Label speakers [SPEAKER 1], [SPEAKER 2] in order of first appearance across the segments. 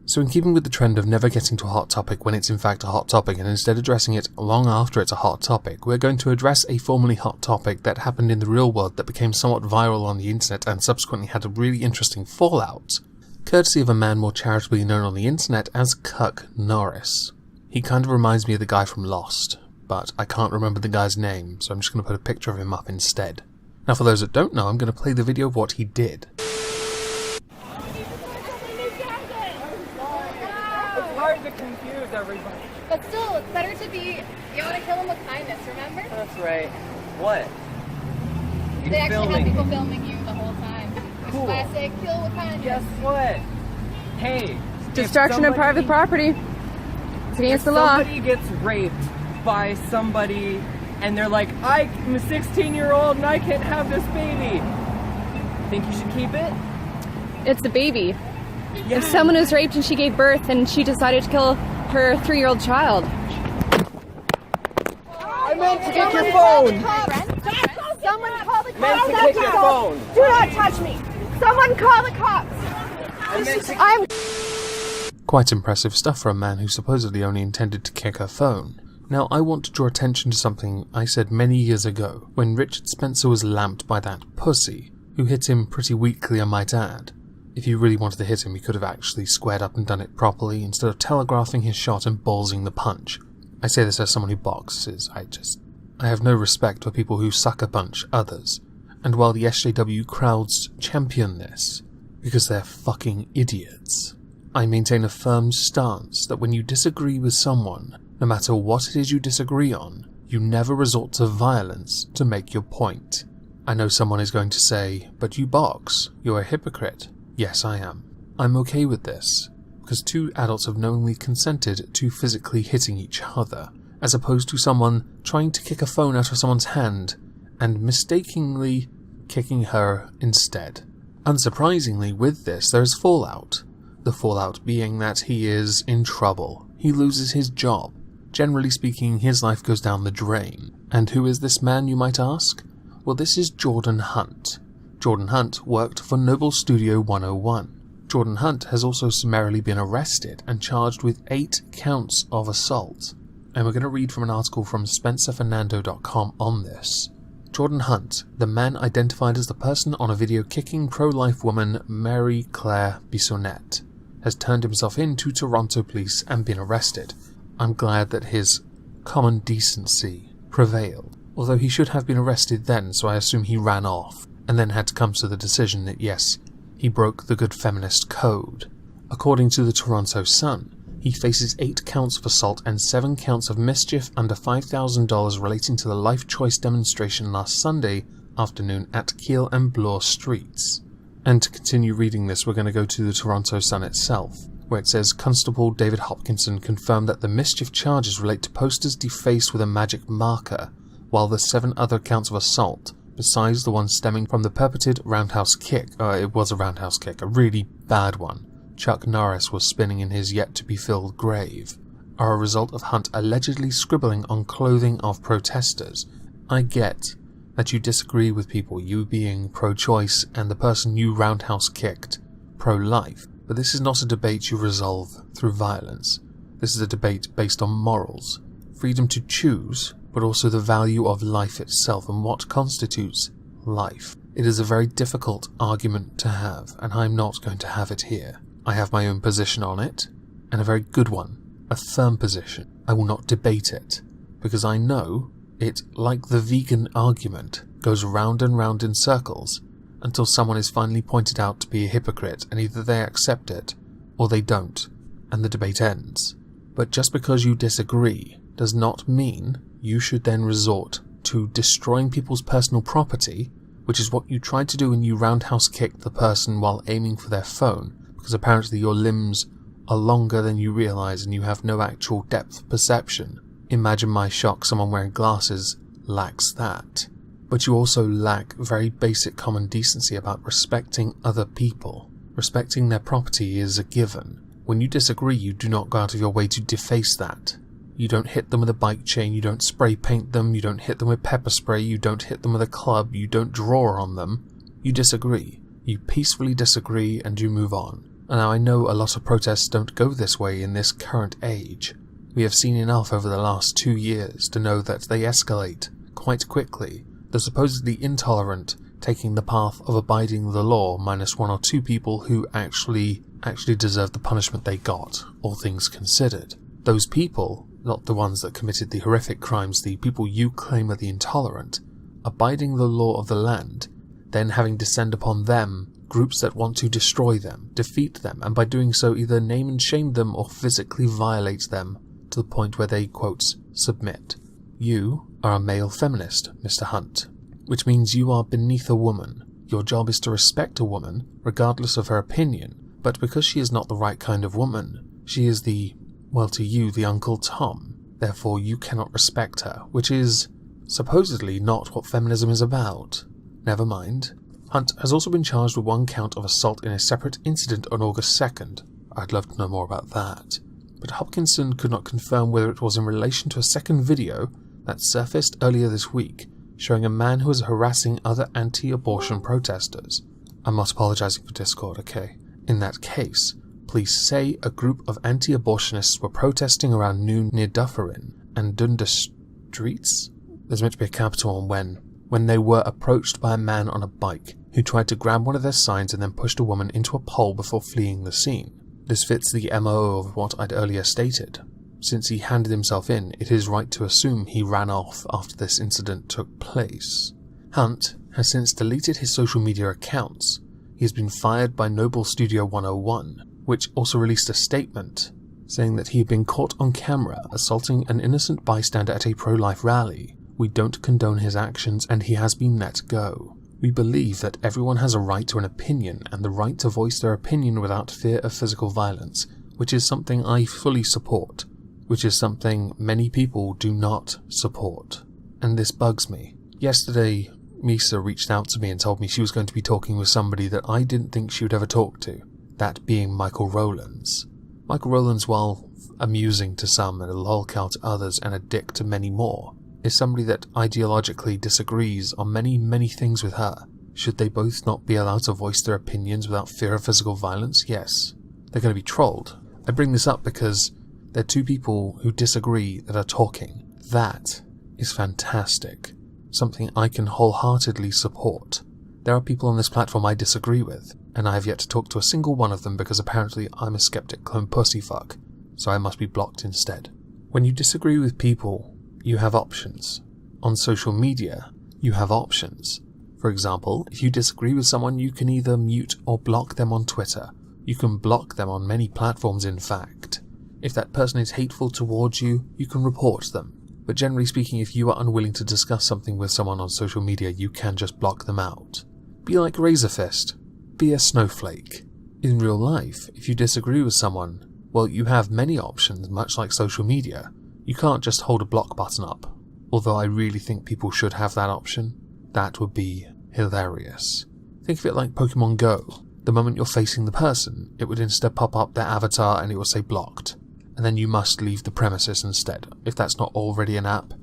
[SPEAKER 1] So in keeping with the trend of never getting to a hot topic when it's in fact a hot topic and instead addressing it long after it's a hot topic, we're going to address a formerly hot topic that happened in the real world that became somewhat viral on the internet and subsequently had a really interesting fallout, courtesy of a man more charitably known on the internet as Cuck Norris. He kind of reminds me of the guy from Lost, but I can't remember the guy's name, so I'm just going to put a picture of him up instead. Now for those that don't know, I'm going to play the video of what he did.
[SPEAKER 2] To confuse everybody.
[SPEAKER 3] But still, it's better to be, you want to kill him with kindness, remember?
[SPEAKER 2] That's right. What?
[SPEAKER 3] They actually have people filming you the whole time. Which is why I say kill with kindness.
[SPEAKER 2] Guess what? Hey.
[SPEAKER 4] Destruction of private property. It's against the law.
[SPEAKER 2] If somebody gets raped by somebody and they're like, I'm a 16-year-old and I can't have this baby. Think you should keep it?
[SPEAKER 4] It's the baby.
[SPEAKER 2] Yeah.
[SPEAKER 4] If someone was raped and she gave birth and she decided to kill her 3-year-old child.
[SPEAKER 2] I meant to get your phone.
[SPEAKER 3] Someone call the cops.
[SPEAKER 2] Meant to get your phone.
[SPEAKER 3] Do not touch me. Someone call the cops. I'm
[SPEAKER 1] Quite impressive stuff for a man who supposedly only intended to kick her phone. Now I want to draw attention to something I said many years ago when Richard Spencer was lamped by that pussy, who hit him pretty weakly I might add. If he really wanted to hit him, he could have actually squared up and done it properly, instead of telegraphing his shot and ballsing the punch. I say this as someone who boxes. I have no respect for people who sucker punch others. And while the SJW crowds champion this, because they're fucking idiots, I maintain a firm stance that when you disagree with someone, no matter what it is you disagree on, you never resort to violence to make your point. I know someone is going to say, but you box, you're a hypocrite. Yes, I am. I'm okay with this, because two adults have knowingly consented to physically hitting each other, as opposed to someone trying to kick a phone out of someone's hand and mistakenly kicking her instead. Unsurprisingly, with this, there is fallout. The fallout being that he is in trouble. He loses his job. Generally speaking, his life goes down the drain. And who is this man, you might ask? Well, this is Jordan Hunt. Jordan Hunt worked for Noble Studio 101. Jordan Hunt has also summarily been arrested and charged with 8 counts of assault. And we're going to read from an article from SpencerFernando.com on this. Jordan Hunt, the man identified as the person on a video kicking pro-life woman Mary Claire Bissonnette, has turned himself in to Toronto police and been arrested. I'm glad that his common decency prevailed, although he should have been arrested then, so I assume he ran off, and then had to come to the decision that yes, he broke the good feminist code. According to the Toronto Sun, he faces 8 counts of assault and 7 counts of mischief under $5,000 relating to the Life Choice demonstration last Sunday afternoon at Keele and Bloor streets. And to continue reading this, we're going to go to the Toronto Sun itself, where it says Constable David Hopkinson confirmed that the mischief charges relate to posters defaced with a magic marker, while the 7 other counts of assault, besides the one stemming from the purported roundhouse kick, it was a roundhouse kick, a really bad one, Chuck Norris was spinning in his yet-to-be-filled grave, are a result of Hunt allegedly scribbling on clothing of protesters. I get that you disagree with people, you being pro-choice and the person you roundhouse kicked, pro-life, but this is not a debate you resolve through violence. This is a debate based on morals, freedom to choose, but also the value of life itself and what constitutes life. It is a very difficult argument to have, and I'm not going to have it here. I have my own position on it, and a very good one, a firm position. I will not debate it, because I know it, like the vegan argument, goes round and round in circles until someone is finally pointed out to be a hypocrite, and either they accept it or they don't, and the debate ends. But just because you disagree does not mean you should then resort to destroying people's personal property, which is what you tried to do when you roundhouse kicked the person while aiming for their phone, because apparently your limbs are longer than you realise and you have no actual depth perception. Imagine my shock, someone wearing glasses lacks that. But you also lack very basic common decency about respecting other people. Respecting their property is a given. When you disagree, you do not go out of your way to deface that. You don't hit them with a bike chain, you don't spray paint them, you don't hit them with pepper spray, you don't hit them with a club, you don't draw on them. You disagree. You peacefully disagree and you move on. Now I know a lot of protests don't go this way in this current age. We have seen enough over the last 2 years to know that they escalate quite quickly, the supposedly intolerant taking the path of abiding the law minus 1 or 2 people who actually deserved the punishment they got, all things considered. Those people, not the ones that committed the horrific crimes, the people you claim are the intolerant, abiding the law of the land, then having descend upon them groups that want to destroy them, defeat them, and by doing so either name and shame them or physically violate them to the point where they, quotes, submit. You are a male feminist, Mr. Hunt, which means you are beneath a woman. Your job is to respect a woman, regardless of her opinion, but because she is not the right kind of woman, she is the, well, to you, the Uncle Tom. Therefore, you cannot respect her, which is supposedly not what feminism is about. Never mind. Hunt has also been charged with 1 count of assault in a separate incident on August 2nd. I'd love to know more about that. But Hopkinson could not confirm whether it was in relation to a second video that surfaced earlier this week, showing a man who was harassing other anti-abortion protesters. I'm not apologizing for Discord, okay? In that case, police say a group of anti-abortionists were protesting around noon near Dufferin and Dundas Streets? There's meant to be a capital on when they were approached by a man on a bike who tried to grab one of their signs and then pushed a woman into a pole before fleeing the scene. This fits the MO of what I'd earlier stated. Since he handed himself in, it is right to assume he ran off after this incident took place. Hunt has since deleted his social media accounts. He has been fired by Noble Studio 101, which also released a statement saying that he had been caught on camera assaulting an innocent bystander at a pro-life rally. We don't condone his actions and he has been let go. We believe that everyone has a right to an opinion and the right to voice their opinion without fear of physical violence, which is something I fully support, which is something many people do not support. And this bugs me. Yesterday, Misa reached out to me and told me she was going to be talking with somebody that I didn't think she would ever talk to, that being Michael Rowlands. Michael Rowlands, while amusing to some and a lolcow to others and a dick to many more, is somebody that ideologically disagrees on many things with her. Should they both not be allowed to voice their opinions without fear of physical violence? Yes. They're going to be trolled. I bring this up because they're 2 people who disagree that are talking. That is fantastic. Something I can wholeheartedly support. There are people on this platform I disagree with, and I have yet to talk to a single one of them because apparently I'm a skeptic clone pussyfuck, so I must be blocked instead. When you disagree with people, you have options. On social media, you have options. For example, if you disagree with someone, you can either mute or block them on Twitter. You can block them on many platforms, in fact. If that person is hateful towards you, you can report them. But generally speaking, if you are unwilling to discuss something with someone on social media, you can just block them out. Be like Razorfist. Be a snowflake. In real life, if you disagree with someone, well, you have many options, much like social media. You can't just hold a block button up, although I really think people should have that option. That would be hilarious. Think of it like Pokemon Go. The moment you're facing the person, it would instead pop up their avatar and it will say blocked. And then you must leave the premises instead. If that's not already an app,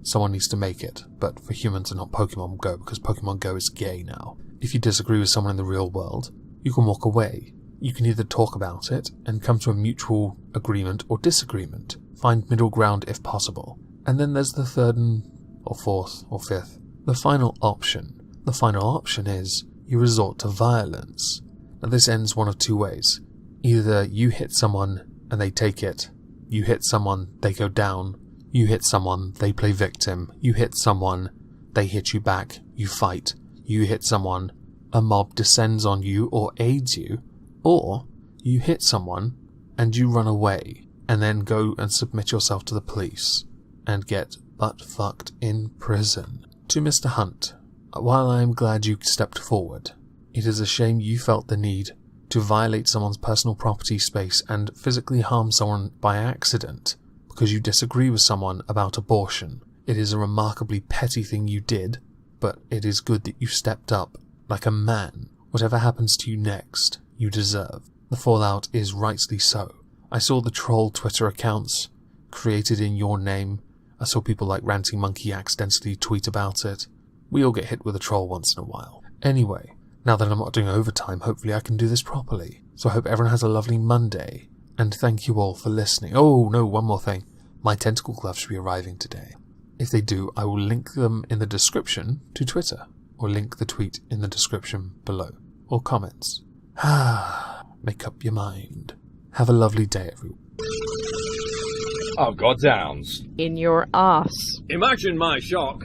[SPEAKER 1] someone needs to make it. But for humans and not Pokemon Go, because Pokemon Go is gay now. If you disagree with someone in the real world, you can walk away. You can either talk about it and come to a mutual agreement or disagreement. Find middle ground if possible. And then there's the 3rd or 4th or 5th. The final option. The final option is you resort to violence. Now this ends one of 2 ways. Either you hit someone and they take it. You hit someone, they go down. You hit someone, they play victim. You hit someone, they hit you back. You fight. You hit someone, a mob descends on you or aids you. Or you hit someone and you run away. And then go and submit yourself to the police, and get butt-fucked in prison. To Mr. Hunt, while I am glad you stepped forward, it is a shame you felt the need to violate someone's personal property space and physically harm someone by accident because you disagree with someone about abortion. It is a remarkably petty thing you did, but it is good that you stepped up like a man. Whatever happens to you next, you deserve. The fallout is rightly so. I saw the troll Twitter accounts created in your name. I saw people like Ranting Monkey accidentally tweet about it. We all get hit with a troll once in a while. Anyway, now that I'm not doing overtime, hopefully I can do this properly. So I hope everyone has a lovely Monday, and thank you all for listening. Oh, no, one more thing. My tentacle gloves should be arriving today. If they do, I will link them in the description to Twitter, or link the tweet in the description below, or comments. Make up your mind. Have a lovely day, everyone.
[SPEAKER 5] Oh, goddowns.
[SPEAKER 6] In your ass.
[SPEAKER 5] Imagine my shock